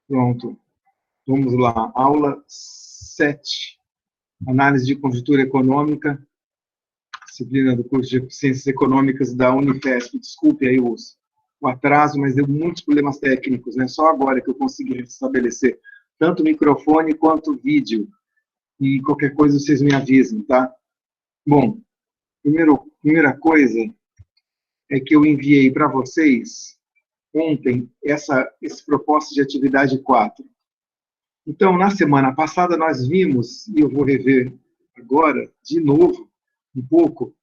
Pronto. Vamos lá. Aula 7. Análise de conjuntura econômica. Disciplina do curso de Ciências Econômicas da Unifesp. Desculpe aí o atraso, mas deu muitos problemas técnicos, né? Só agora que eu consegui estabelecer tanto o microfone quanto o vídeo. E qualquer coisa vocês me avisem, tá? Bom, primeira coisa é que eu enviei para vocês ontem esse propósito de atividade 4. Então, na semana passada, nós vimos, e eu vou rever agora, de novo, um pouco,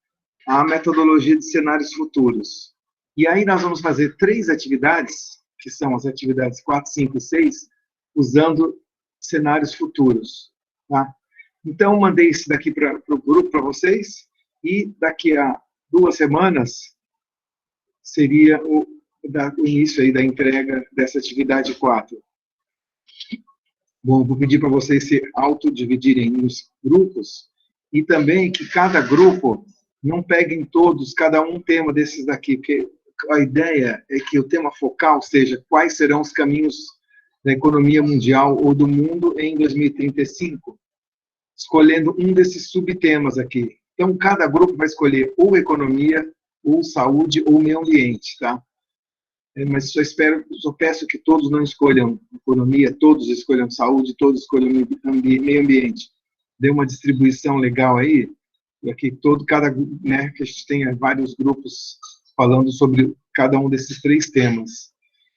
a metodologia de cenários futuros. E aí nós vamos fazer 3 atividades, que são as atividades 4, 5 e 6, usando cenários futuros. Tá? Então, mandei isso daqui para o grupo, para vocês, e daqui a 2 semanas seria o início aí da entrega dessa atividade 4. Bom, vou pedir para vocês se autodividirem nos grupos e também que cada grupo não peguem todos, cada um tema desses daqui, porque a ideia é que o tema focal seja quais serão os caminhos da economia mundial ou do mundo em 2035, escolhendo um desses subtemas aqui. Então, cada grupo vai escolher ou economia, ou saúde, ou meio ambiente, tá? Mas só peço que todos não escolham economia, todos escolham saúde, todos escolham meio ambiente. Dê uma distribuição legal aí, para que né, que a gente tenha vários grupos falando sobre cada um desses 3 temas.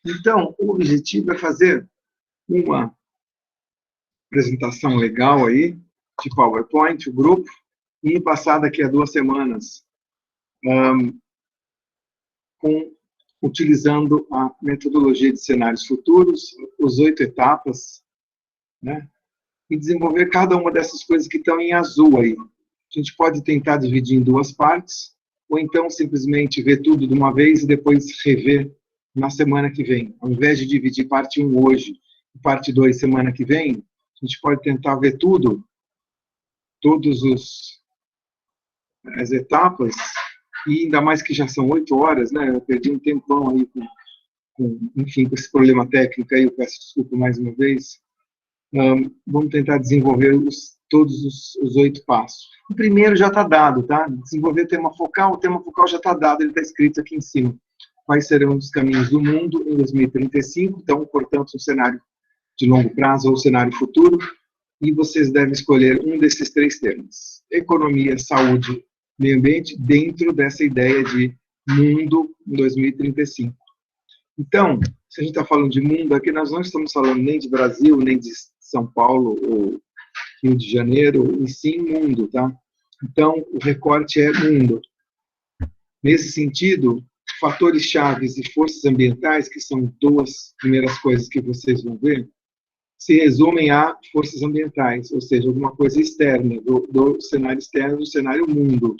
Então, o objetivo é fazer uma apresentação legal aí, de PowerPoint, o grupo, e passar daqui a 2 semanas utilizando a metodologia de cenários futuros, os 8 etapas, né? E desenvolver cada uma dessas coisas que estão em azul aí. A gente pode tentar dividir em 2 partes, ou então simplesmente ver tudo de uma vez e depois rever na semana que vem. Ao invés de dividir parte 1 hoje e parte 2 semana que vem, a gente pode tentar ver tudo, todas as etapas, e ainda mais que já são 8 horas, né? Eu perdi um tempão aí enfim, com esse problema técnico aí, eu peço desculpa mais uma vez. Vamos tentar desenvolver todos os 8 passos. O primeiro já está dado, tá? Desenvolver tema focal, o tema focal já está dado, ele está escrito aqui em cima. Quais serão os caminhos do mundo em 2035, então, portanto, um cenário de longo prazo ou cenário futuro, e vocês devem escolher um desses 3 temas. Economia, saúde, meio ambiente, dentro dessa ideia de mundo em 2035. Então, se a gente está falando de mundo, aqui nós não estamos falando nem de Brasil, nem de São Paulo ou Rio de Janeiro, e sim mundo, tá? Então, o recorte é mundo. Nesse sentido, fatores chaves e forças ambientais, que são 2 primeiras coisas que vocês vão ver, se resumem a forças ambientais, ou seja, alguma coisa externa, do cenário externo, do cenário mundo,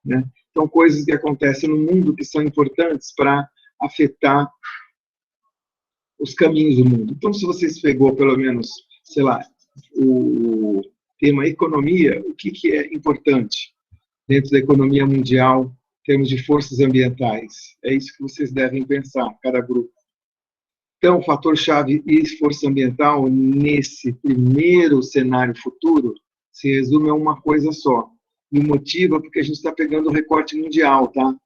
né? Então, coisas que acontecem no mundo que são importantes para afetar os caminhos do mundo. Então, se vocês pegou, pelo menos, sei lá, o tema economia, o que é importante dentro da economia mundial, em termos de forças ambientais? É isso que vocês devem pensar, cada grupo. Então, fator-chave e força ambiental, nesse primeiro cenário futuro, se resume a uma coisa só. E o motivo é porque a gente está pegando o recorte mundial, tá?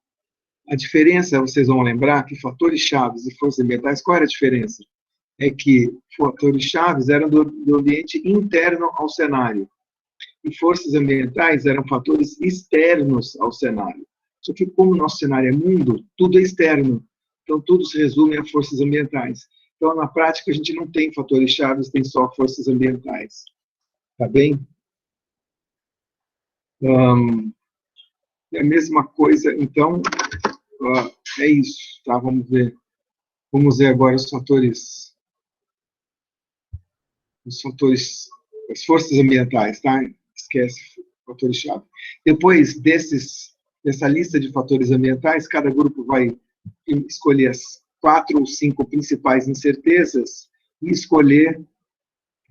A diferença, vocês vão lembrar, que fatores chaves e forças ambientais, qual era a diferença? É que fatores chaves eram do ambiente interno ao cenário. E forças ambientais eram fatores externos ao cenário. Só que como o nosso cenário é mundo, tudo é externo. Então, tudo se resume a forças ambientais. Então, na prática, a gente não tem fatores chaves, tem só forças ambientais. Tá bem? É a mesma coisa, então, é isso, tá? Vamos ver. Vamos ver agora os fatores, as forças ambientais, tá? Esquece fatores-chave. Depois dessa lista de fatores ambientais, cada grupo vai escolher as 4 ou 5 principais incertezas e escolher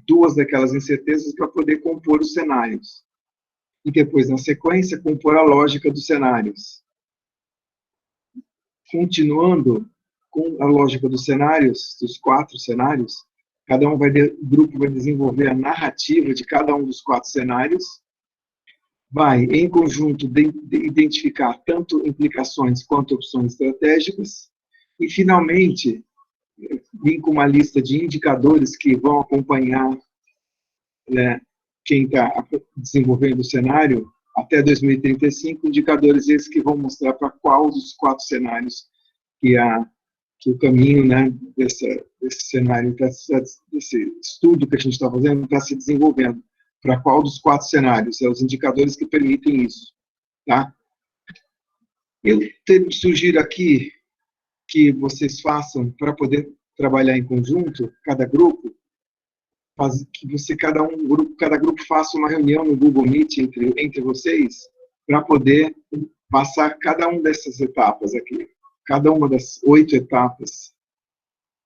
2 daquelas incertezas para poder compor os cenários. E depois, na sequência, compor a lógica dos cenários. Continuando com a lógica dos cenários, dos 4 cenários, O grupo vai desenvolver a narrativa de cada um dos 4 cenários, vai, em conjunto, identificar tanto implicações quanto opções estratégicas, e, finalmente, vir com uma lista de indicadores que vão acompanhar, né, quem está desenvolvendo o cenário até 2035, indicadores esses que vão mostrar para qual dos 4 cenários que o caminho, né, desse cenário, desse estudo que a gente está fazendo, está se desenvolvendo. Para qual dos 4 cenários? São os indicadores que permitem isso. Tá? Eu sugiro aqui que vocês façam, para poder trabalhar em conjunto, cada grupo, cada grupo faça uma reunião no Google Meet entre vocês, para poder passar cada uma dessas etapas aqui. Cada uma das 8 etapas.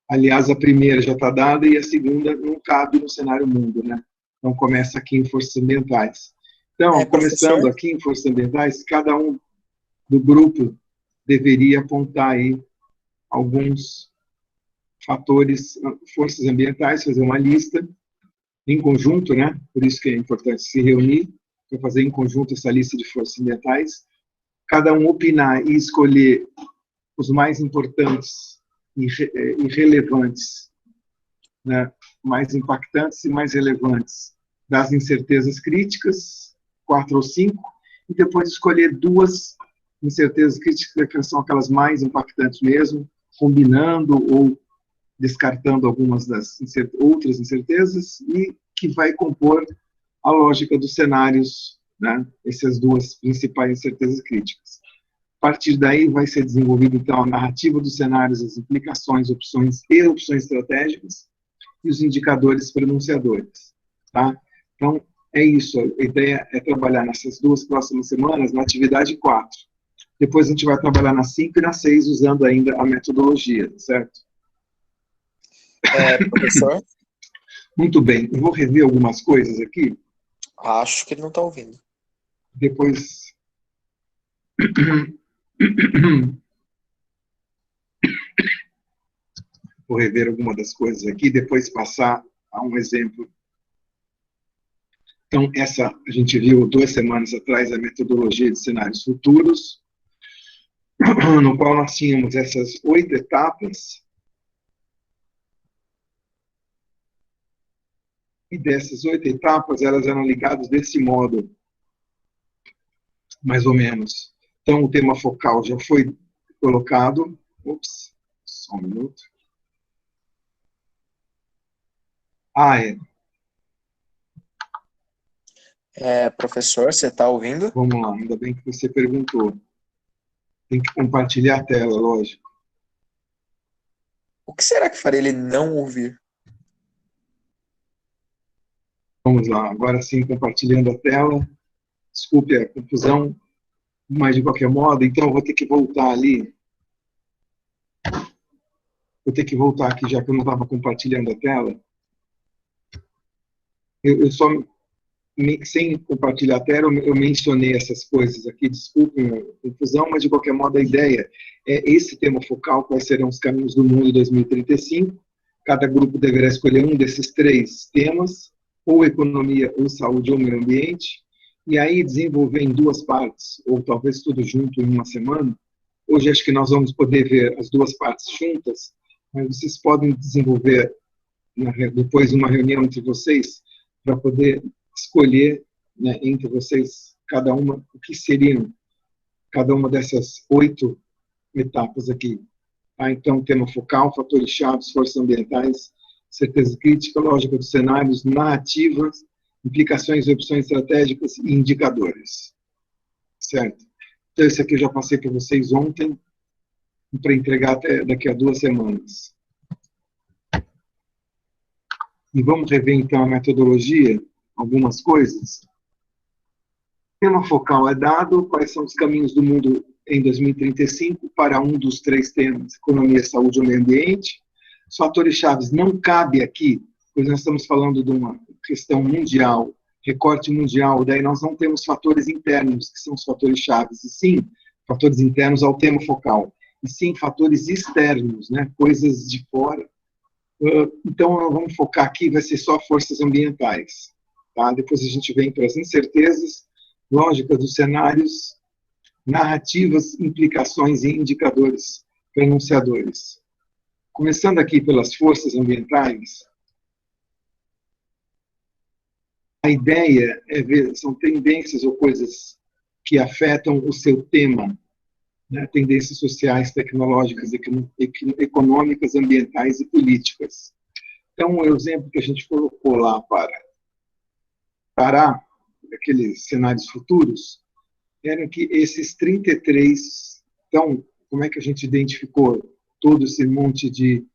Aliás, a primeira já está dada e a segunda não cabe no cenário mundo, né? Então, começa aqui em forças ambientais. Então, começando aqui em forças ambientais, cada um do grupo deveria apontar aí alguns fatores, forças ambientais, fazer uma lista em conjunto, né? Por isso que é importante se reunir, para fazer em conjunto essa lista de forças ambientais. Cada um opinar e escolher os mais importantes e relevantes, né? Mais impactantes e mais relevantes das incertezas críticas, 4 ou 5, e depois escolher 2 incertezas críticas, que são aquelas mais impactantes mesmo, combinando ou descartando algumas das outras incertezas, e que vai compor a lógica dos cenários, né? Essas 2 principais incertezas críticas. A partir daí vai ser desenvolvida, então, a narrativa dos cenários, as implicações, opções e opções estratégicas, e os indicadores pronunciadores. Tá? Então, é isso. A ideia é trabalhar nessas 2 próximas semanas na atividade 4. Depois a gente vai trabalhar na 5 e na 6, usando ainda a metodologia, certo? Professor? Muito bem. Eu vou rever algumas coisas aqui. Acho que ele não está ouvindo. Depois... Vou rever alguma das coisas aqui, depois passar a um exemplo. Então, a gente viu 2 semanas atrás a metodologia de cenários futuros, no qual nós tínhamos essas 8 etapas, e dessas 8 etapas, elas eram ligadas desse modo, mais ou menos. Então, o tema focal já foi colocado. Ops, só um minuto. Professor, você está ouvindo? Vamos lá, ainda bem que você perguntou. Tem que compartilhar a tela, lógico. O que será que faria ele não ouvir? Vamos lá, agora sim, compartilhando a tela. Desculpe a confusão, mas de qualquer modo, então eu vou ter que voltar ali. Vou ter que voltar aqui, já que eu não estava compartilhando a tela. Eu só, sem compartilhar a tela, eu mencionei essas coisas aqui, desculpem a confusão, mas de qualquer modo a ideia é esse tema focal, quais serão os caminhos do mundo em 2035. Cada grupo deverá escolher um desses 3 temas, ou economia, ou saúde, ou meio ambiente, e aí desenvolver em 2 partes, ou talvez tudo junto em uma semana. Hoje acho que nós vamos poder ver as 2 partes juntas, mas vocês podem desenvolver, depois de uma reunião entre vocês, para poder escolher, né, entre vocês, cada uma, o que seriam cada uma dessas 8 etapas aqui. Tá? Então, tema focal, fatores-chave, forças ambientais, certeza crítica, lógica dos cenários, narrativas, implicações e opções estratégicas e indicadores. Certo? Então, esse aqui eu já passei para vocês ontem, para entregar até daqui a 2 semanas. E vamos rever, então, a metodologia, algumas coisas. Tema focal é dado, quais são os caminhos do mundo em 2035 para um dos 3 temas, economia, saúde ou meio ambiente. Os fatores chaves não cabe aqui, pois nós estamos falando de uma questão mundial, recorte mundial, daí nós não temos fatores internos, que são os fatores chaves, e sim, fatores internos ao tema focal, e sim, fatores externos, né, coisas de fora, Então, vamos focar aqui, vai ser só forças ambientais. Tá? Depois a gente vem para as incertezas, lógica dos cenários, narrativas, implicações e indicadores para enunciadores. Começando aqui pelas forças ambientais, a ideia é ver, são tendências ou coisas que afetam o seu tema, né? Tendências sociais, tecnológicas, econômicas, ambientais e políticas. Então, o exemplo que a gente colocou lá para aqueles cenários futuros, era que esses 33, então, como é que a gente identificou todo esse monte de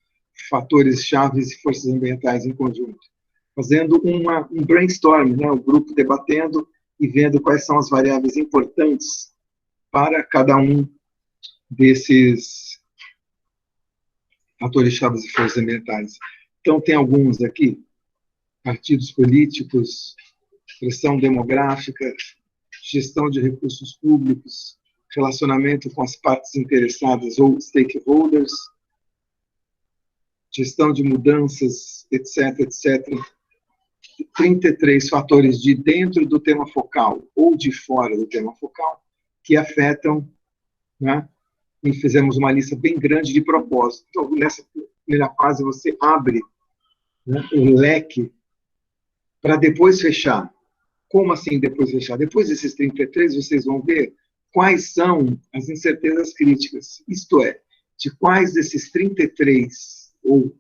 fatores chaves e forças ambientais em conjunto? Fazendo um brainstorm, né, o grupo debatendo e vendo quais são as variáveis importantes para cada um desses fatores chaves e forças ambientais. Então, tem alguns aqui, partidos políticos, pressão demográfica, gestão de recursos públicos, relacionamento com as partes interessadas ou stakeholders, gestão de mudanças, etc., etc. 33 fatores de dentro do tema focal ou de fora do tema focal que afetam, né? E fizemos uma lista bem grande de propósitos. Então, nessa primeira fase, você abre, né, o leque para depois fechar. Como assim depois fechar? Depois desses 33, vocês vão ver quais são as incertezas críticas. Isto é, de quais desses 33, ou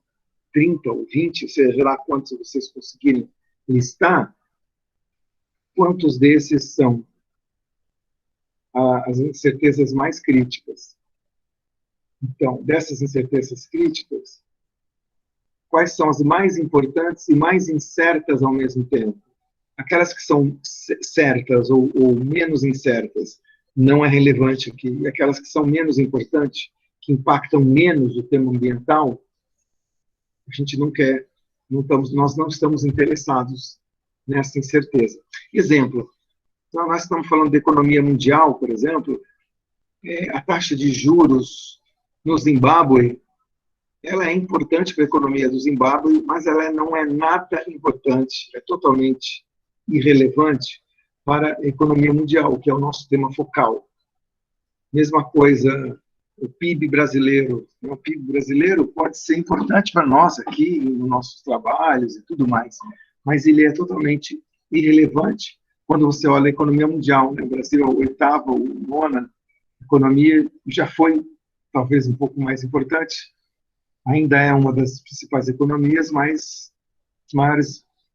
30, ou 20, seja lá quantos vocês conseguirem listar, quantos desses são as incertezas mais críticas. Então, dessas incertezas críticas, quais são as mais importantes e mais incertas ao mesmo tempo? Aquelas que são certas ou menos incertas, não é relevante aqui. E aquelas que são menos importantes, que impactam menos o tema ambiental, a gente não quer, nós não estamos interessados nessa incerteza. Exemplo, nós estamos falando de economia mundial, por exemplo, a taxa de juros no Zimbábue, ela é importante para a economia do Zimbábue, mas ela não é nada importante, é totalmente irrelevante para a economia mundial, que é o nosso tema focal. Mesma coisa, o PIB brasileiro. O PIB brasileiro pode ser importante para nós aqui, nos nossos trabalhos e tudo mais, mas ele é totalmente irrelevante quando você olha a economia mundial. Né? O Brasil é a oitava ou nona economia, já foi talvez um pouco mais importante, ainda é uma das principais economias, mas os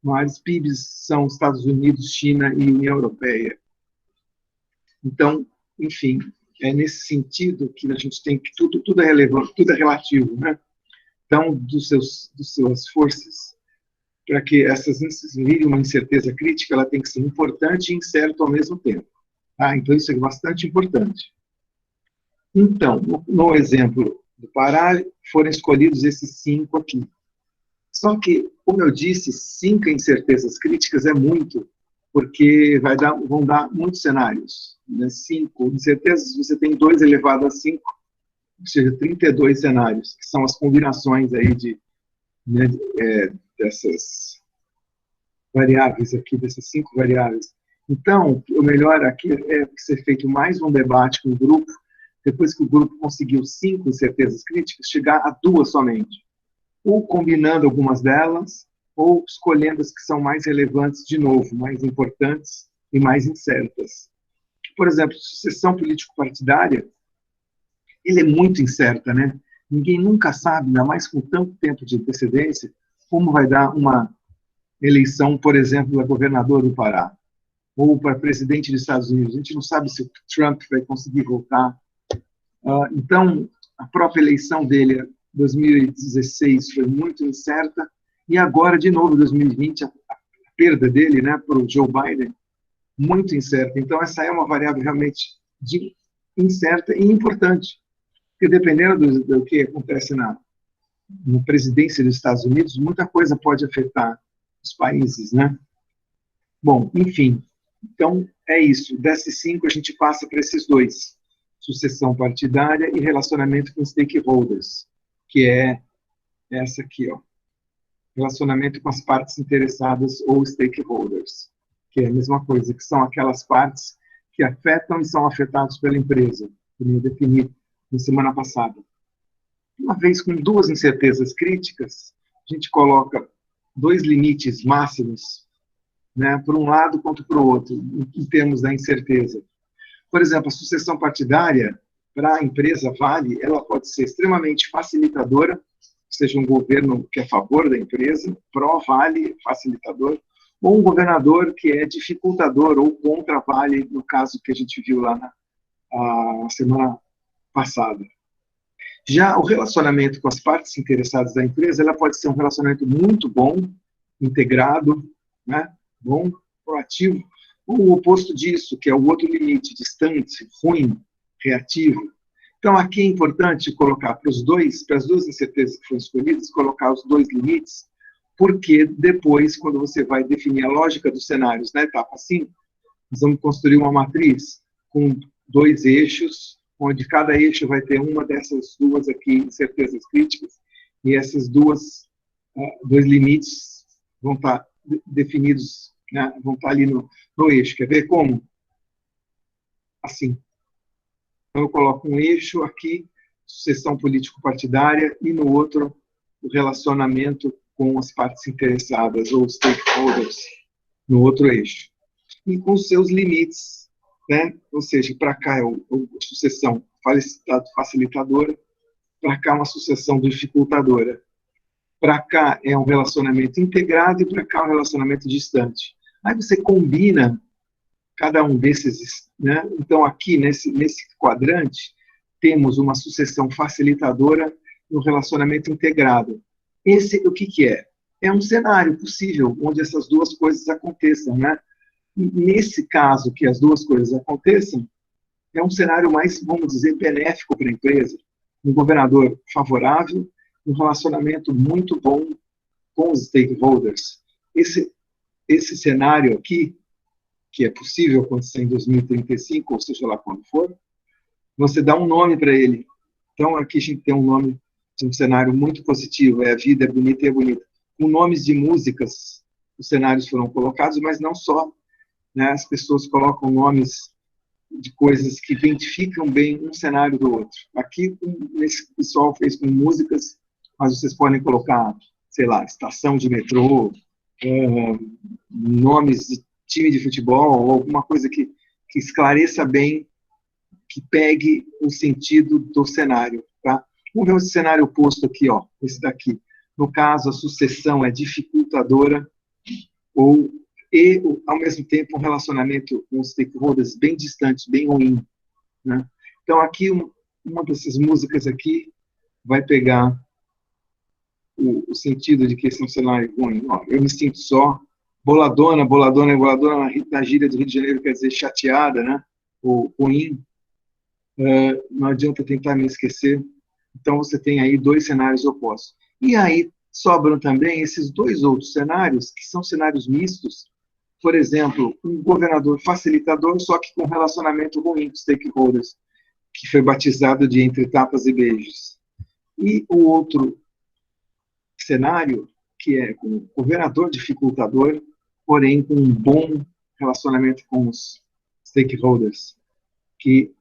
maiores PIBs são Estados Unidos, China e União Europeia. Então, enfim, é nesse sentido que a gente tem que tudo é relevante, tudo é relativo, né? Então, dos suas forças, para que essas virem uma incerteza crítica, ela tem que ser importante e incerta ao mesmo tempo. Tá? Então, isso é bastante importante. Então, no exemplo do Pará, foram escolhidos esses 5 aqui. Só que, como eu disse, 5 incertezas críticas é muito, porque vão dar muitos cenários. Né? 5 incertezas, você tem 2 elevado a 5, ou seja, 32 cenários, que são as combinações aí né, dessas variáveis aqui, dessas 5 variáveis. Então, o melhor aqui é ser feito mais um debate com o grupo, depois que o grupo conseguiu 5 incertezas críticas, chegar a 2 somente. Ou combinando algumas delas, ou escolhendo as que são mais relevantes de novo, mais importantes e mais incertas. Por exemplo, sucessão político-partidária, ele é muito incerta, né? Ninguém nunca sabe, ainda mais com tanto tempo de antecedência, como vai dar uma eleição, por exemplo, a governador do Pará, ou para presidente dos Estados Unidos. A gente não sabe se o Trump vai conseguir voltar. Então, a própria eleição dele, 2016, foi muito incerta, e agora, de novo, 2020, a perda dele, né, para o Joe Biden, muito incerta. Então, essa é uma variável realmente incerta e importante, porque dependendo do que acontece na presidência dos Estados Unidos, muita coisa pode afetar os países, né? Bom, enfim, então é isso. Desses 5, a gente passa para esses 2. Sucessão partidária e relacionamento com stakeholders, que é essa aqui, ó. relacionamento com as partes interessadas ou stakeholders, que é a mesma coisa, que são aquelas partes que afetam e são afetados pela empresa, como eu defini na semana passada. Uma vez com duas incertezas críticas, a gente coloca dois limites máximos, né, por um lado quanto para o outro, em termos da incerteza. Por exemplo, a sucessão partidária, para a empresa Vale, ela pode ser extremamente facilitadora, seja um governo que é a favor da empresa, pró-Vale, facilitador, ou um governador que é dificultador ou contra a Vale, no caso que a gente viu lá na semana passada. Já o relacionamento com as partes interessadas da empresa, ela pode ser um relacionamento muito bom, integrado, né, bom, proativo, ou o oposto disso, que é o outro limite, distante, ruim, reativo. Então, aqui é importante colocar para as duas incertezas que foram escolhidas, colocar os dois limites, porque depois, quando você vai definir a lógica dos cenários na etapa 5, nós vamos construir uma matriz com dois eixos, onde cada eixo vai ter uma dessas duas aqui incertezas críticas, e esses dois limites vão estar definidos, né, vão estar ali no eixo. Quer ver como? Assim. Então, eu coloco um eixo aqui, sucessão político-partidária, e no outro, o relacionamento com as partes interessadas, ou stakeholders, no outro eixo. E com seus limites, né? Ou seja, para cá é a sucessão facilitadora, para cá é uma sucessão dificultadora. Para cá é um relacionamento integrado e para cá é um relacionamento distante. Aí você combina cada um desses, né? Então, aqui, nesse quadrante, temos uma sucessão facilitadora e um relacionamento integrado. Esse, o que é? É um cenário possível onde essas duas coisas aconteçam, né? Nesse caso, que as duas coisas aconteçam, é um cenário mais, vamos dizer, benéfico para a empresa. Um governador favorável, um relacionamento muito bom com os stakeholders. Esse cenário aqui, que é possível acontecer em 2035, ou seja lá quando for, você dá um nome para ele. Então, aqui a gente tem um nome de um cenário muito positivo, a vida é bonita e é bonita. Com nomes de músicas, os cenários foram colocados, mas não só, né, as pessoas colocam nomes de coisas que identificam bem um cenário do outro. Aqui, esse pessoal fez com músicas, mas vocês podem colocar, sei lá, estação de metrô, nomes de time de futebol, ou alguma coisa que esclareça bem, que pegue o sentido do cenário, tá? Vamos ver esse cenário oposto aqui, ó, esse daqui. No caso, a sucessão é dificultadora e, ao mesmo tempo, um relacionamento com os stakeholders bem distante, bem ruim, né? Então, aqui, uma dessas músicas aqui vai pegar o sentido de que esse é um cenário ruim. Ó, eu me sinto só, boladona na gíria do Rio de Janeiro quer dizer chateada, né? Ou ruim. Não adianta tentar me esquecer. Então, você tem aí dois cenários opostos. E aí, sobram também esses dois outros cenários, que são cenários mistos. Por exemplo, um governador facilitador, só que com relacionamento ruim com stakeholders, que foi batizado de Entre Tapas e Beijos. E o outro cenário, que é com um governador dificultador, porém com um bom relacionamento com os stakeholders, que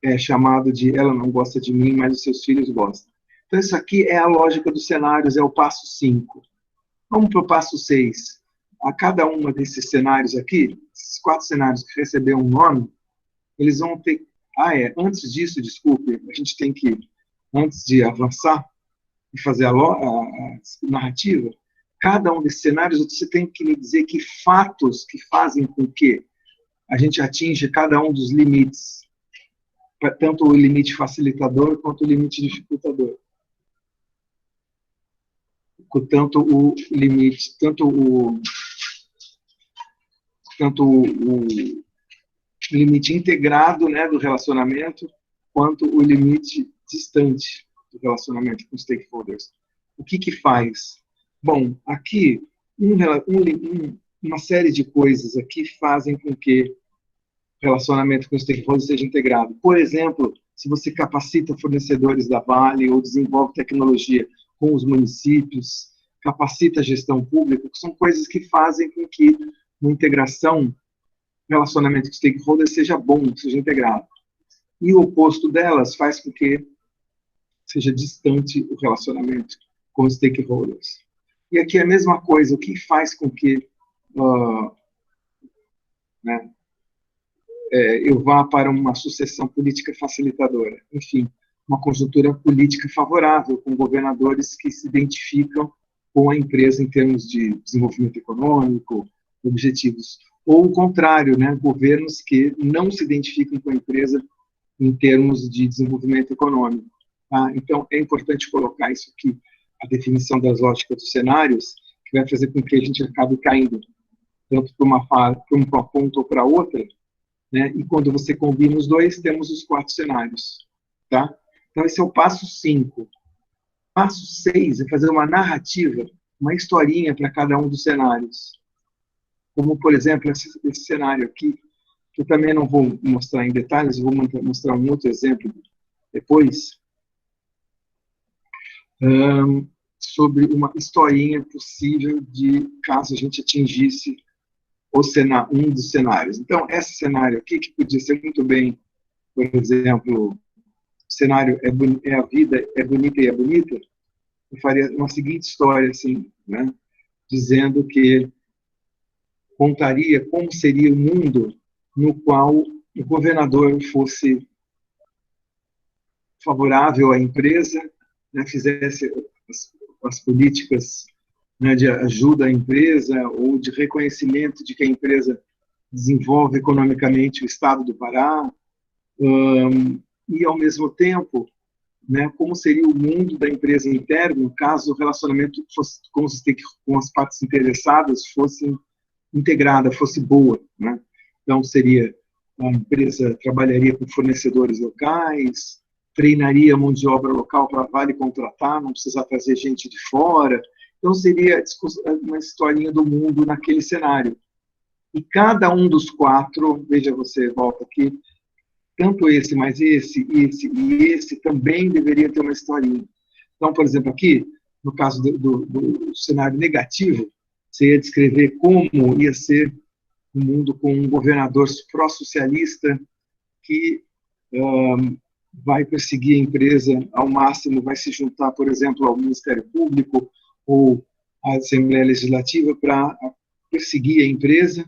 é chamado de ela não gosta de mim, mas os seus filhos gostam. Então, isso aqui é a lógica dos cenários, é o passo 5. Vamos para o passo 6. A cada uma desses cenários aqui, esses 4 cenários que receberam um nome, eles vão ter... antes disso, desculpe, a gente tem que, antes de avançar e fazer a narrativa, cada um desses cenários, você tem que me dizer que fatos que fazem com que a gente atinja cada um dos limites, tanto o limite facilitador quanto o limite dificultador. Tanto o limite integrado, né, do relacionamento, quanto o limite distante do relacionamento com stakeholders. O que faz? Bom, aqui, uma série de coisas aqui fazem com que o relacionamento com stakeholders seja integrado. Por exemplo, se você capacita fornecedores da Vale ou desenvolve tecnologia com os municípios, capacita a gestão pública, que são coisas que fazem com que uma integração, relacionamento com stakeholders seja bom, seja integrado. E o oposto delas faz com que seja distante o relacionamento com os stakeholders. E aqui é a mesma coisa, o que faz com que né, eu vá para uma sucessão política facilitadora. Enfim, uma conjuntura política favorável, com governadores que se identificam com a empresa em termos de desenvolvimento econômico, objetivos. Ou o contrário, né, governos que não se identificam com a empresa em termos de desenvolvimento econômico. Tá? Então, é importante colocar isso aqui, a definição das lógicas dos cenários, que vai fazer com que a gente acabe caindo tanto para uma ponta ou para outra, né? E quando você combina os dois, temos os 4 cenários. Tá? Então, esse é o passo 5. Passo 6 é fazer uma narrativa, uma historinha para cada um dos cenários. Como, por exemplo, esse cenário aqui, que eu também não vou mostrar em detalhes, eu vou mostrar um outro exemplo depois, sobre uma historinha possível de caso a gente atingisse um dos cenários. Então, esse cenário aqui, que podia ser muito bem, por exemplo, o cenário é a vida, é bonita e é bonita, eu faria uma seguinte história, assim, né, dizendo que contaria como seria o mundo no qual o governador fosse favorável à empresa, né, fizesse as políticas, né, de ajuda à empresa ou de reconhecimento de que a empresa desenvolve economicamente o estado do Pará, e, ao mesmo tempo, né, como seria o mundo da empresa interno caso o relacionamento com as partes interessadas fosse integrada, fosse boa. Né? Então, seria a empresa trabalharia com fornecedores locais, treinaria a mão de obra local para Vale contratar, não precisar trazer gente de fora. Então, seria uma historinha do mundo naquele cenário. E cada um dos 4, veja você, volta aqui, tanto esse, mas esse e esse também deveria ter uma historinha. Então, por exemplo, aqui, no caso do cenário negativo, você ia descrever como ia ser um mundo com um governador pró-socialista que vai perseguir a empresa ao máximo, vai se juntar, por exemplo, ao Ministério Público ou à Assembleia Legislativa para perseguir a empresa,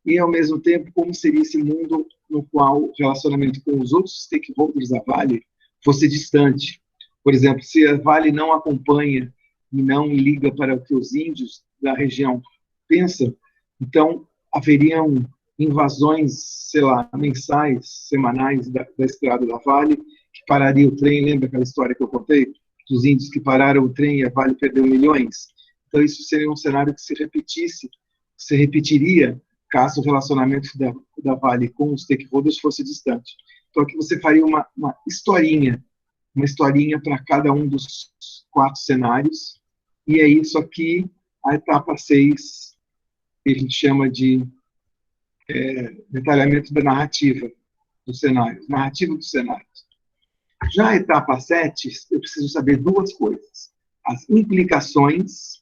e, ao mesmo tempo, como seria esse mundo no qual o relacionamento com os outros stakeholders da Vale fosse distante. Por exemplo, se a Vale não acompanha e não liga para o que os índios da região pensam, então haveriam invasões, sei lá, mensais, semanais da estrada da Vale, que pararia o trem. Lembra aquela história que eu contei? Dos índios que pararam o trem e a Vale perdeu milhões? Então, isso seria um cenário que se repetiria caso o relacionamento da Vale com os stakeholders fosse distante. Então, aqui você faria uma historinha para cada um dos 4 cenários, e é isso aqui, a etapa 6, que a gente chama de detalhamento da narrativa dos cenários, narrativa dos cenários. Já a etapa 7, eu preciso saber 2 coisas, as implicações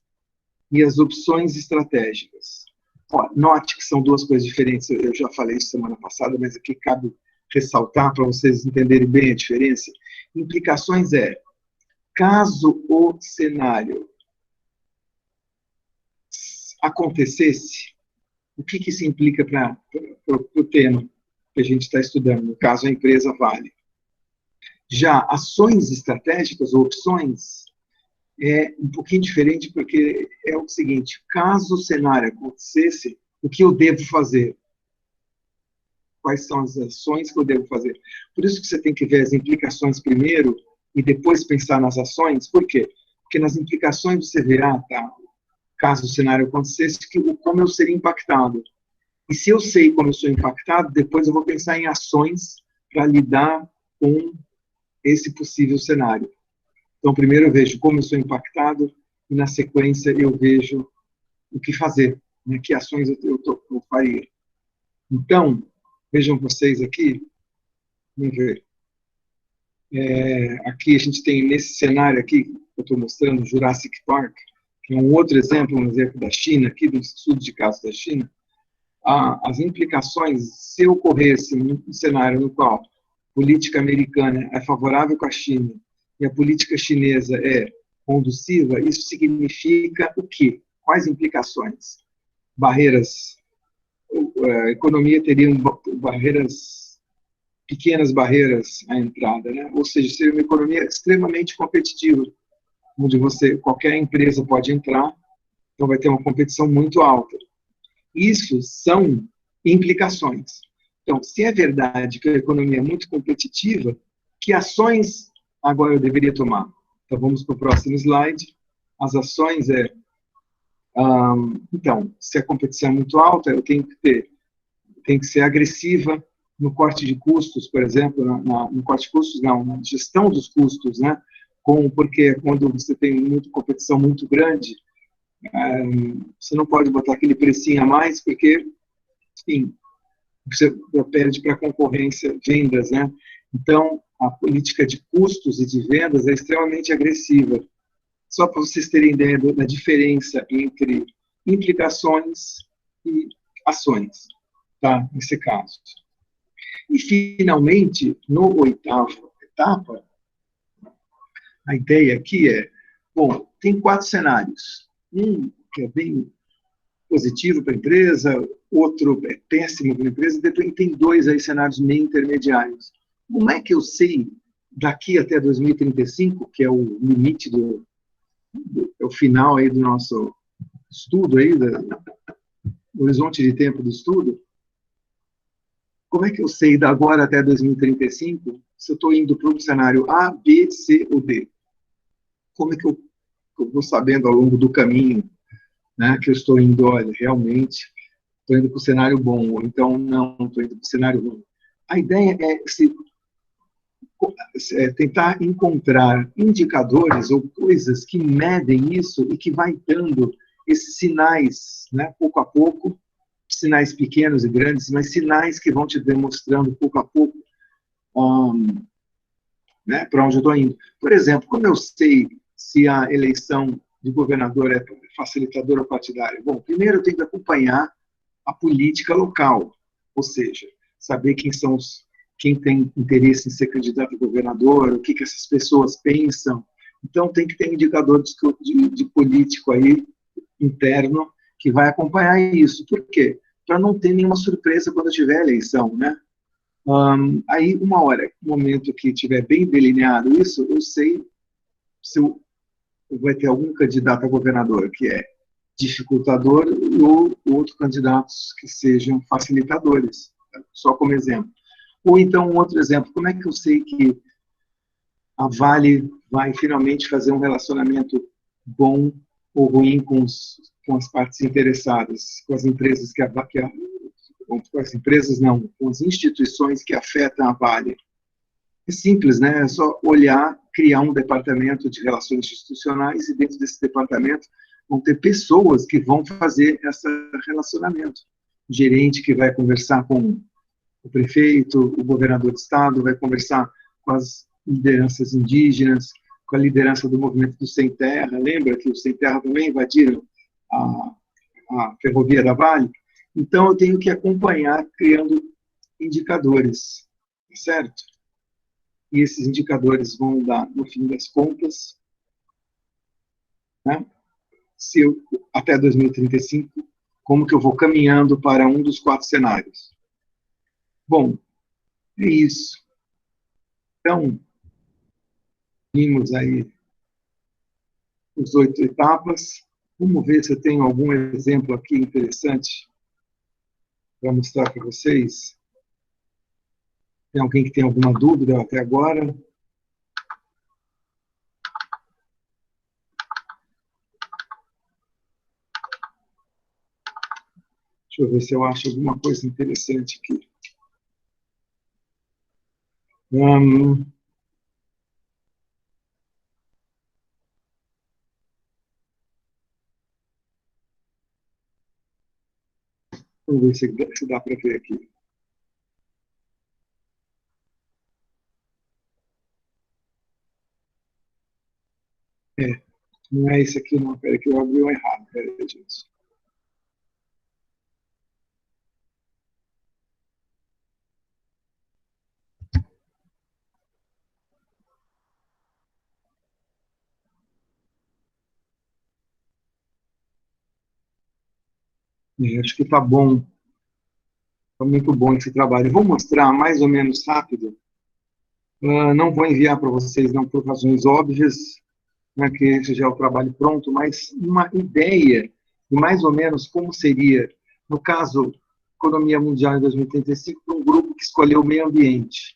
e as opções estratégicas. Ó, note que são 2 coisas diferentes, eu já falei isso semana passada, mas aqui cabe ressaltar para vocês entenderem bem a diferença. Implicações caso o cenário acontecesse, o que isso implica para o tema que a gente está estudando, no caso a empresa Vale. Já ações estratégicas ou opções é um pouquinho diferente, porque é o seguinte: caso o cenário acontecesse, o que eu devo fazer? Quais são as ações que eu devo fazer? Por isso que você tem que ver as implicações primeiro e depois pensar nas ações. Por quê? Porque nas implicações você verá, tá, caso o cenário acontecesse, como eu seria impactado. E se eu sei como eu sou impactado, depois eu vou pensar em ações para lidar com esse possível cenário. Então, primeiro eu vejo como eu sou impactado e, na sequência, eu vejo o que fazer, né, que ações eu faria. Então, vejam vocês aqui, vamos ver. Aqui a gente tem, nesse cenário aqui, que eu estou mostrando, Jurassic Park, que é um outro exemplo, um exemplo da China, aqui do estudo de caso da China, as implicações, se ocorresse um cenário no qual a política americana é favorável com a China e a política chinesa é conduciva, isso significa o quê? Quais implicações? Barreiras, a economia teria barreiras, pequenas barreiras à entrada, né? Ou seja, seria uma economia extremamente competitiva, onde qualquer empresa pode entrar, então vai ter uma competição muito alta. Isso são implicações. Então, se é verdade que a economia é muito competitiva, que ações agora eu deveria tomar? Então, vamos para o próximo slide. As ações então, se a competição é muito alta, eu tenho que ser agressiva no corte de custos, por exemplo, no corte de custos, não, na gestão dos custos, né? Porque quando você tem competição muito grande, você não pode botar aquele precinho a mais, porque, enfim, você perde para a concorrência vendas, né? Então, a política de custos e de vendas é extremamente agressiva. Só para vocês terem ideia da diferença entre implicações e ações, tá? Nesse caso. E, finalmente, no oitavo etapa, a ideia aqui bom, tem 4 cenários. Um que é bem positivo para a empresa, outro é péssimo para a empresa, e depois tem 2 aí cenários meio intermediários. Como é que eu sei, daqui até 2035, que é o limite é o final aí do nosso estudo, aí, do horizonte de tempo do estudo, como é que eu sei, da agora até 2035, se eu estou indo para um cenário A, B, C ou D? Como é que eu vou sabendo ao longo do caminho, né, que eu estou indo, olha, realmente estou indo para o cenário bom, ou então não, estou indo para o cenário ruim. A ideia é tentar encontrar indicadores ou coisas que medem isso e que vai dando esses sinais, né, pouco a pouco, sinais pequenos e grandes, mas sinais que vão te demonstrando pouco a pouco né, para onde eu estou indo. Por exemplo, como eu sei se a eleição de governador é facilitadora ou partidária? Bom, primeiro eu tenho que acompanhar a política local, ou seja, saber quem tem interesse em ser candidato a governador, o que essas pessoas pensam. Então, tem que ter indicador de político aí, interno, que vai acompanhar isso. Por quê? Para não ter nenhuma surpresa quando tiver eleição, né? Aí, uma hora, no momento que tiver bem delineado isso, eu sei se vai ter algum candidato a governador que é dificultador ou outros candidatos que sejam facilitadores, só como exemplo. Ou então, um outro exemplo, como é que eu sei que a Vale vai finalmente fazer um relacionamento bom ou ruim com as partes interessadas, com as empresas com as empresas não, com as instituições que afetam a Vale? É simples, né? É só olhar, criar um departamento de relações institucionais e dentro desse departamento vão ter pessoas que vão fazer esse relacionamento. O gerente que vai conversar com o prefeito, o governador do estado, vai conversar com as lideranças indígenas, com a liderança do movimento do Sem Terra. Lembra que os Sem Terra também invadiram a ferrovia da Vale? Então, eu tenho que acompanhar criando indicadores, certo? E esses indicadores vão dar, no fim das contas, né, se eu, até 2035, como que eu vou caminhando para um dos 4 cenários. Bom, é isso. Então, vimos aí os 8 etapas. Vamos ver se eu tenho algum exemplo aqui interessante para mostrar para vocês. Tem alguém que tem alguma dúvida até agora? Deixa eu ver se eu acho alguma coisa interessante aqui. Vamos ver se dá para ver aqui. Não é esse aqui, não. Peraí, que eu abri o errado. Peraí, gente. Acho que está bom. Está muito bom esse trabalho. Eu vou mostrar mais ou menos rápido. Não vou enviar para vocês, não, por razões óbvias, né, que esse já é o trabalho pronto, mas uma ideia de mais ou menos como seria, no caso, Economia Mundial em 2035, para um grupo que escolheu o meio ambiente.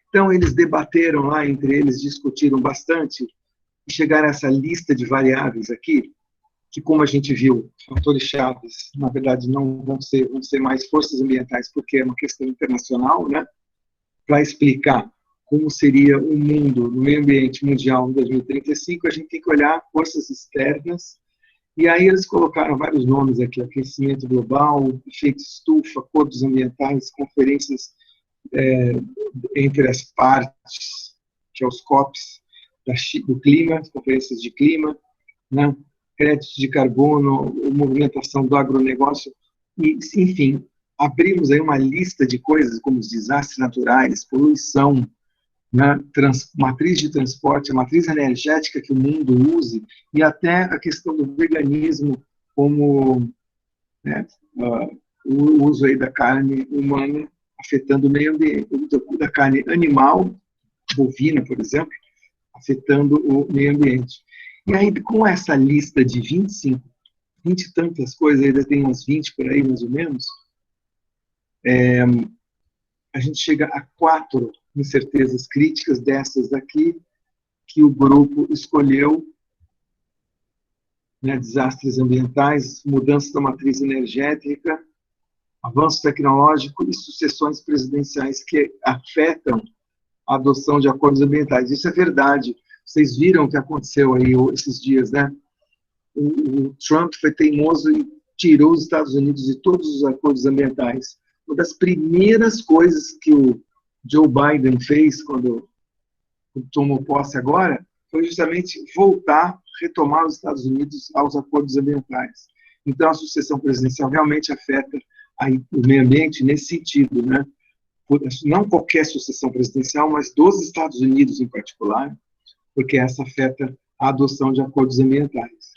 Então, eles debateram lá, entre eles, discutiram bastante, e chegaram a essa lista de variáveis aqui, que, como a gente viu, fatores chaves, na verdade, não vão ser mais forças ambientais, porque é uma questão internacional, né, para explicar como seria o mundo no meio ambiente mundial em 2035, a gente tem que olhar forças externas, e aí eles colocaram vários nomes aqui: aquecimento global, efeito estufa, acordos ambientais, conferências entre as partes, que é os COPs do clima, as conferências de clima, né? Créditos de carbono, movimentação do agronegócio, e, enfim, abrimos aí uma lista de coisas como os desastres naturais, poluição, né, matriz de transporte, a matriz energética que o mundo use, e até a questão do veganismo como, né, o uso aí da carne humana afetando o meio ambiente, da carne animal, bovina, por exemplo, afetando o meio ambiente. E aí, com essa lista de 25, 20 e tantas coisas, ainda tem umas 20 por aí, mais ou menos, a gente chega a 4 incertezas críticas dessas daqui, que o grupo escolheu, né: desastres ambientais, mudança da matriz energética, avanço tecnológico e sucessões presidenciais que afetam a adoção de acordos ambientais. Isso é verdade. Vocês viram o que aconteceu aí esses dias, né? O Trump foi teimoso e tirou os Estados Unidos de todos os acordos ambientais. Uma das primeiras coisas que o Joe Biden fez quando tomou posse agora foi justamente voltar, retomar os Estados Unidos aos acordos ambientais. Então, a sucessão presidencial realmente afeta aí o meio ambiente nesse sentido, né? Não qualquer sucessão presidencial, mas dos Estados Unidos em particular, porque essa afeta a adoção de acordos ambientais.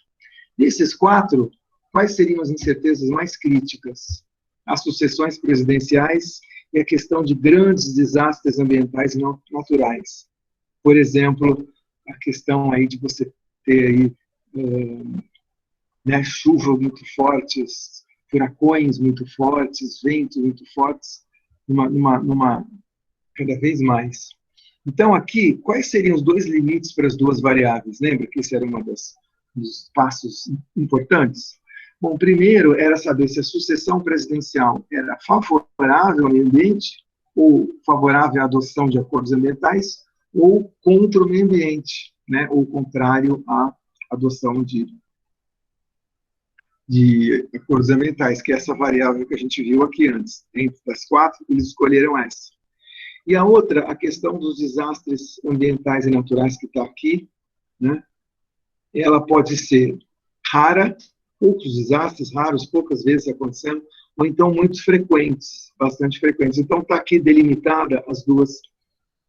Desses 4, quais seriam as incertezas mais críticas? As sucessões presidenciais e a questão de grandes desastres ambientais e naturais. Por exemplo, a questão aí de você ter aí, né, chuva muito fortes, furacões muito fortes, ventos muito fortes, cada vez mais. Então, aqui, quais seriam os 2 limites para as 2 variáveis? Lembra que esse era um dos passos importantes? Bom, primeiro era saber se a sucessão presidencial era favorável ao meio ambiente, ou favorável à adoção de acordos ambientais, ou contra o meio ambiente, né? Ou contrário à adoção de acordos ambientais, que é essa variável que a gente viu aqui antes. Entre das 4, eles escolheram essa. E a outra, a questão dos desastres ambientais e naturais que está aqui, né? Ela pode ser rara, poucos desastres raros, poucas vezes acontecendo, ou então muito frequentes, bastante frequentes. Então está aqui delimitada as 2,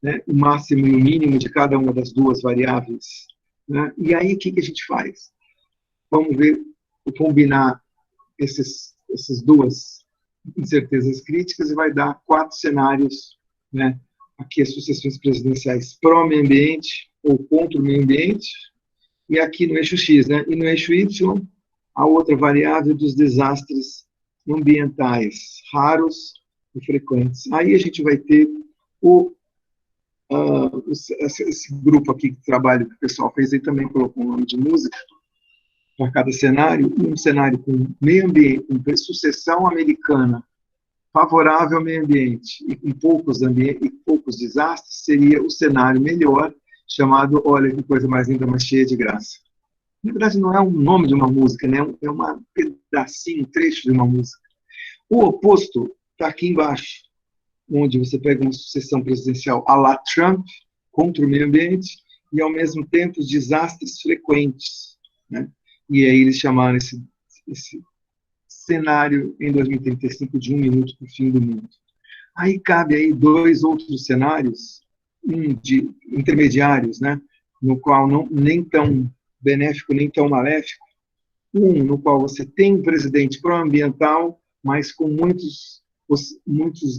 né, o máximo e o mínimo de cada uma das 2 variáveis, né? E aí o que a gente faz? Vamos ver, combinar essas 2 incertezas críticas e vai dar 4 cenários, né? Aqui as sucessões presidenciais pró-meio ambiente ou contra o meio ambiente, e aqui no eixo X, né? E no eixo Y, a outra variável dos desastres ambientais raros e frequentes. Aí a gente vai ter esse grupo aqui de trabalho que o pessoal fez, aí também colocou um nome de música para cada cenário, um cenário com meio ambiente, com sucessão americana favorável ao meio ambiente e com poucos desastres, seria o cenário melhor, chamado, olha que coisa mais linda, mais cheia de graça. Na verdade, não é um nome de uma música, né? É um pedacinho, um trecho de uma música. O oposto está aqui embaixo, onde você pega uma sucessão presidencial à la Trump, contra o meio ambiente, e, ao mesmo tempo, os desastres frequentes. né? E aí eles chamaram esse cenário em 2035 de 1 minuto para o fim do mundo. Aí cabe aí dois outros cenários, um de intermediários, né, no qual não nem tão benéfico nem tão maléfico, um no qual você tem um presidente pró-ambiental, mas com muitos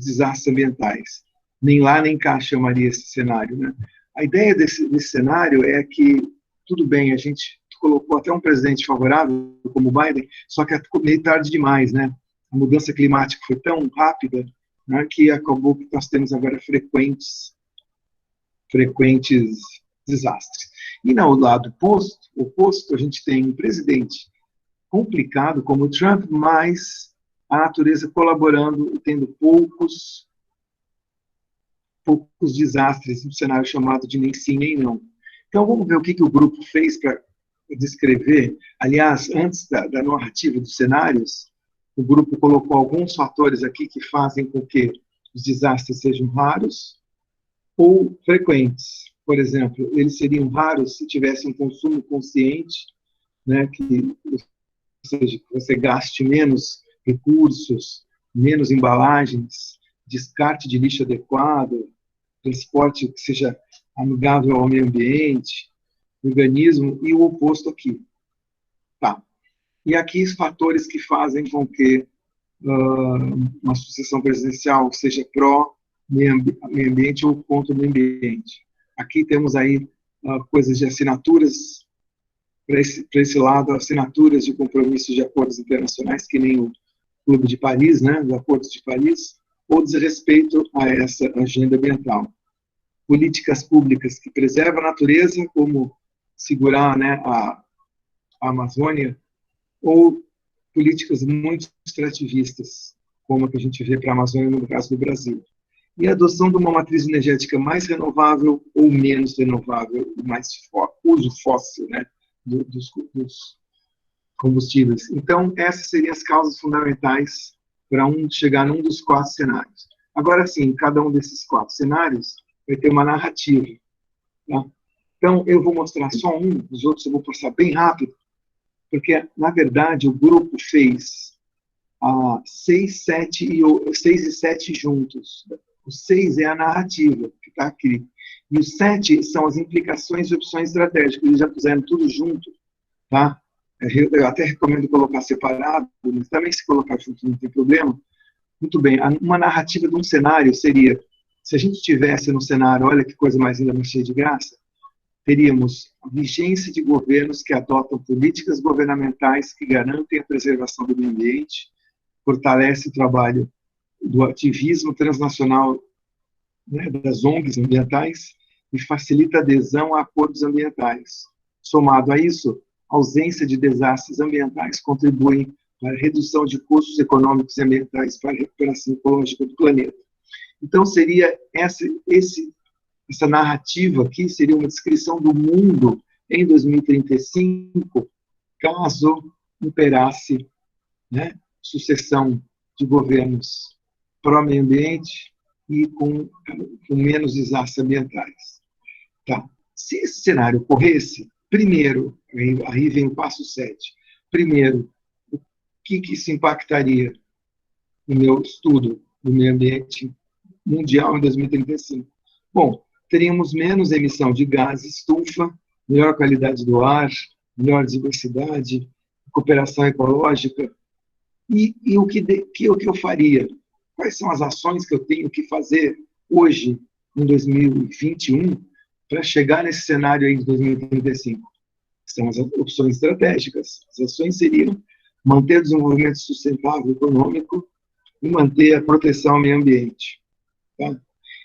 desastres ambientais. Nem lá nem cá chamaria esse cenário, né? A ideia desse cenário é que tudo bem, a gente colocou até um presidente favorável como o Biden, só que é meio tarde demais, né? A mudança climática foi tão rápida, né, que acabou que nós temos agora frequentes desastres. E no lado oposto, a gente tem um presidente complicado como o Trump, mas a natureza colaborando e tendo poucos desastres, um cenário chamado de nem sim nem não. Então vamos ver o que o grupo fez para descrever. Aliás, antes da narrativa dos cenários, o grupo colocou alguns fatores aqui que fazem com que os desastres sejam raros ou frequentes. Por exemplo, eles seriam raros se tivesse um consumo consciente, né, ou seja, que você gaste menos recursos, menos embalagens, descarte de lixo adequado, transporte que seja amigável ao meio ambiente, veganismo, e o oposto aqui. Tá. E aqui os fatores que fazem com que uma sucessão presidencial seja pró-meio ambiente ou contra o meio ambiente. Aqui temos aí coisas de assinaturas, para esse lado, assinaturas de compromissos de acordos internacionais, que nem o Clube de Paris, né, os Acordos de Paris, ou desrespeito a essa agenda ambiental. Políticas públicas que preservam a natureza, como segurar, né, a Amazônia, ou políticas muito extrativistas, como a que a gente vê para a Amazônia no caso do Brasil. E a adoção de uma matriz energética mais renovável ou menos renovável, mais uso fóssil, né, dos combustíveis. Então, essas seriam as causas fundamentais para chegar num dos 4 cenários. Agora sim, cada um desses 4 cenários vai ter uma narrativa. Tá? Então, eu vou mostrar só um, os outros eu vou passar bem rápido, porque, na verdade, o grupo fez 6 e 7 juntos. O 6 é a narrativa, que está aqui. E o 7 são as implicações e opções estratégicas. Eles já puseram tudo junto. Tá? Eu até recomendo colocar separado, mas também se colocar junto não tem problema. Muito bem, uma narrativa de um cenário seria, se a gente tivesse no cenário, olha que coisa mais linda, mais cheia de graça, teríamos a vigência de governos que adotam políticas governamentais que garantem a preservação do meio ambiente, fortalece o trabalho do ativismo transnacional, né, das ONGs ambientais e facilita a adesão a acordos ambientais. Somado a isso, a ausência de desastres ambientais contribui para a redução de custos econômicos e ambientais para a recuperação ecológica do planeta. Então, seria essa narrativa aqui, seria uma descrição do mundo em 2035, caso imperasse, né, sucessão de governos pró-meio ambiente e com menos desastres ambientais. Tá. Se esse cenário ocorresse, primeiro, aí vem o passo 7, primeiro, o que se impactaria no meu estudo do meio ambiente mundial em 2035? Bom, teríamos menos emissão de gases estufa, melhor qualidade do ar, melhor diversidade, recuperação ecológica. E o que eu faria? Quais são as ações que eu tenho que fazer hoje, em 2021, para chegar nesse cenário aí de 2035? São as opções estratégicas. As ações seriam manter o desenvolvimento sustentável econômico e manter a proteção ao meio ambiente. Tá?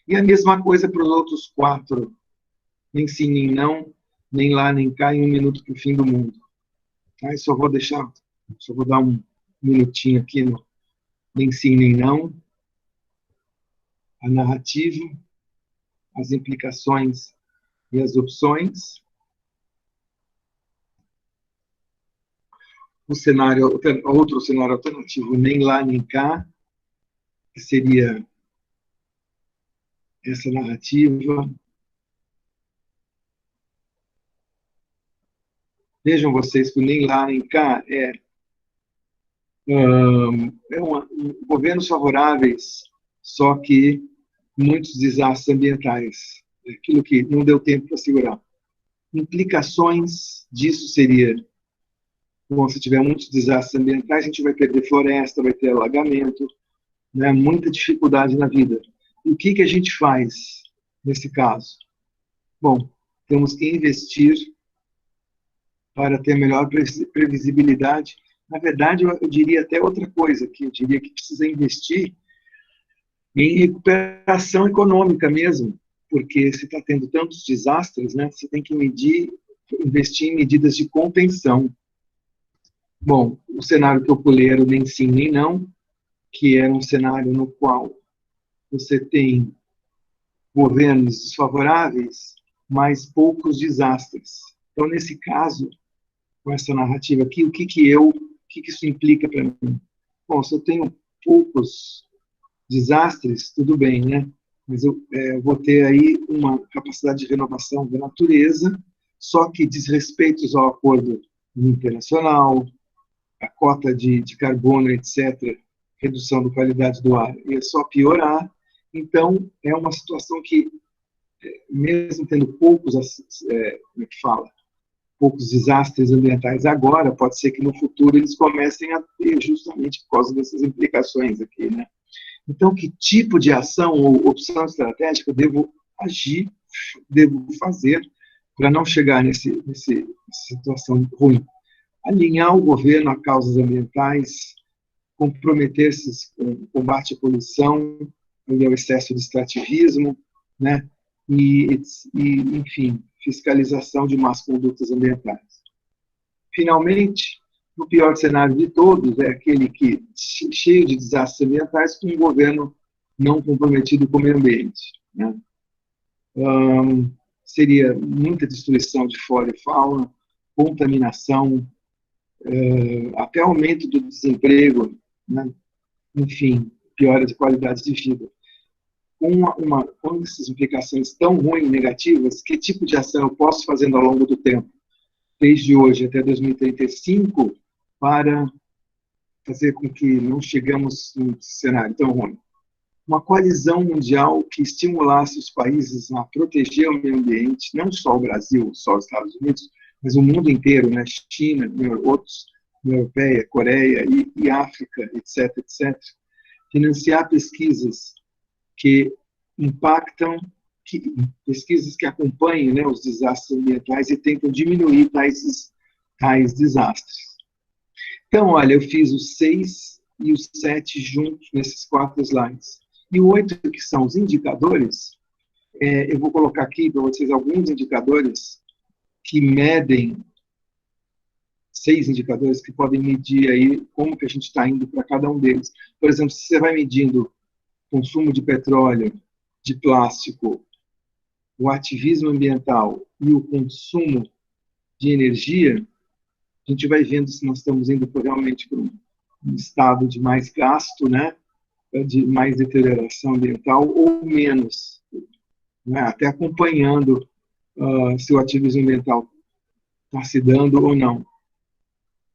E a mesma coisa para os outros 4, nem sim, nem não, nem lá, nem cá, em 1 minuto para o fim do mundo. Tá? Só vou dar um minutinho aqui no nem sim, nem não, a narrativa, as implicações e as opções. Outro cenário alternativo, nem lá, nem cá, que seria essa narrativa. vejam vocês que nem lá nem cá governos favoráveis, só que muitos desastres ambientais, aquilo que não deu tempo para segurar. Implicações disso seria, bom, se tiver muitos desastres ambientais, a gente vai perder floresta, vai ter alagamento, né, muita dificuldade na vida. E o que a gente faz nesse caso? Bom, temos que investir para ter melhor previsibilidade. Na verdade, eu diria até outra coisa, que eu diria que precisa investir em recuperação econômica mesmo, porque se está tendo tantos desastres, né, você tem que investir em medidas de contenção. Bom, o cenário que eu pulei era o nem sim nem não, que era um cenário no qual você tem governos desfavoráveis, mas poucos desastres. Então, nesse caso, com essa narrativa aqui, o que isso implica para mim? Bom, se eu tenho poucos desastres, tudo bem, né? Mas eu vou ter aí uma capacidade de renovação da natureza, só que desrespeitos ao acordo internacional, a cota de carbono, etc., redução da qualidade do ar, ia só piorar. Então, é uma situação que, mesmo tendo poucos, como é que fala? Poucos desastres ambientais agora, pode ser que no futuro eles comecem a ter justamente por causa dessas implicações aqui, né? Então, que tipo de ação ou opção estratégica eu devo agir, devo fazer para não chegar nessa situação ruim? Alinhar o governo a causas ambientais, comprometer-se com o combate à poluição e ao excesso de extrativismo, né? E, enfim, fiscalização de más condutas ambientais. Finalmente, o pior cenário de todos é aquele que, cheio de desastres ambientais, com um governo não comprometido com o meio ambiente, né? Seria muita destruição de flora e fauna, contaminação, até aumento do desemprego, né? Enfim, piora de qualidade de vida. Com essas implicações tão ruins e negativas, que tipo de ação eu posso fazer ao longo do tempo, desde hoje até 2035, para fazer com que não chegamos num cenário tão ruim? Uma coalizão mundial que estimulasse os países a proteger o meio ambiente, não só o Brasil, só os Estados Unidos, mas o mundo inteiro, né? China, outros, União Europeia, Coreia e África, etc., etc. Financiar pesquisas que impactam, pesquisas que acompanhem, né, os desastres ambientais e tentam diminuir tais desastres. Então, olha, eu fiz os 6 e os 7 juntos nesses 4 slides. E o 8, que são os indicadores, eu vou colocar aqui para vocês alguns indicadores que medem, 6 indicadores que podem medir aí como que a gente está indo para cada um deles. Por exemplo, se você vai medindo consumo de petróleo, de plástico, o ativismo ambiental e o consumo de energia, a gente vai vendo se nós estamos indo realmente para um estado de mais gasto, né, de mais deterioração ambiental ou menos, né, até acompanhando se o ativismo ambiental está se dando ou não.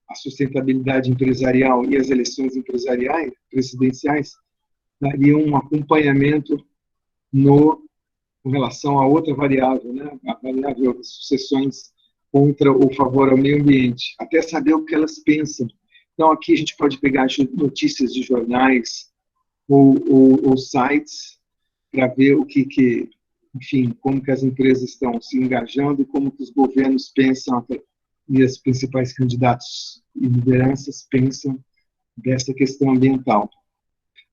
A sustentabilidade empresarial e as eleições empresariais, presidenciais, dariam um acompanhamento com relação a outra variável, né, a variável das sucessões contra ou favor ao meio ambiente, até saber o que elas pensam. Então, aqui a gente pode pegar notícias de jornais ou sites para ver enfim, como que as empresas estão se engajando e como que os governos pensam e os principais candidatos e lideranças pensam dessa questão ambiental.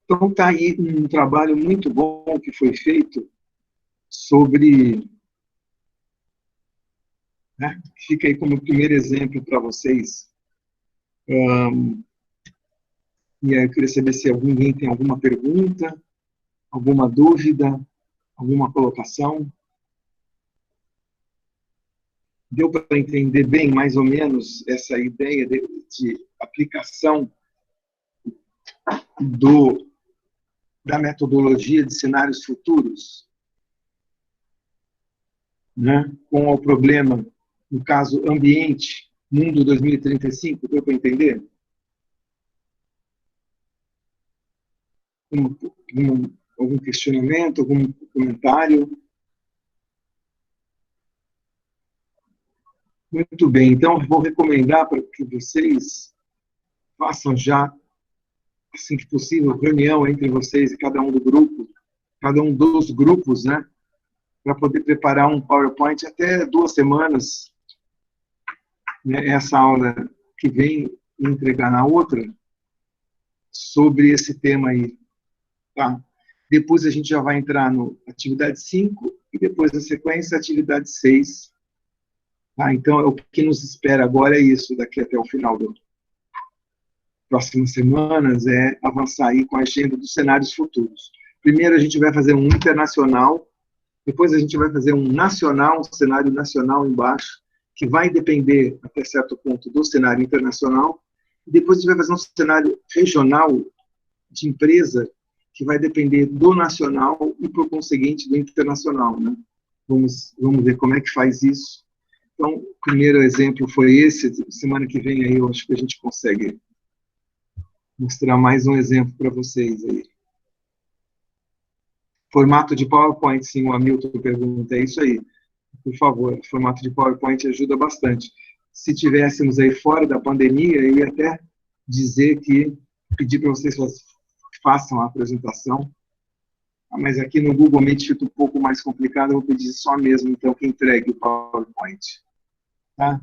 Então, está aí um trabalho muito bom que foi feito sobre, né, fica aí como primeiro exemplo para vocês. E aí eu queria saber se alguém tem alguma pergunta, alguma dúvida, alguma colocação. Deu para entender bem, mais ou menos, essa ideia de aplicação da metodologia de cenários futuros, né, com o problema, no caso, ambiente, Mundo 2035, deu para entender? Algum questionamento, algum comentário? Muito bem, então vou recomendar para que vocês façam já, assim que possível, reunião entre vocês e cada um dos grupos, né, para poder preparar um PowerPoint até 2 semanas, né, essa aula que vem e entregar na outra, sobre esse tema aí, tá? Depois a gente já vai entrar no atividade 5 e depois, na sequência, atividade 6. Tá? Então, o que nos espera agora é isso, daqui até o final das próximas semanas, é avançar aí com a agenda dos cenários futuros. Primeiro a gente vai fazer um internacional, depois a gente vai fazer um nacional, um cenário nacional embaixo, que vai depender, até certo ponto, do cenário internacional, e depois a gente vai fazer um cenário regional de empresa, que vai depender do nacional e, por conseguinte, do internacional. Né? Vamos ver como é que faz isso. Então, o primeiro exemplo foi esse. Semana que vem aí eu acho que a gente consegue mostrar mais um exemplo para vocês aí. Formato de PowerPoint, sim, o Hamilton pergunta, é isso aí. Por favor, formato de PowerPoint ajuda bastante. Se tivéssemos aí fora da pandemia, eu ia até dizer que, pedir para vocês façam a apresentação, mas aqui no Google Meet fica um pouco mais complicado, eu vou pedir só mesmo, então, que entregue o PowerPoint. Tá?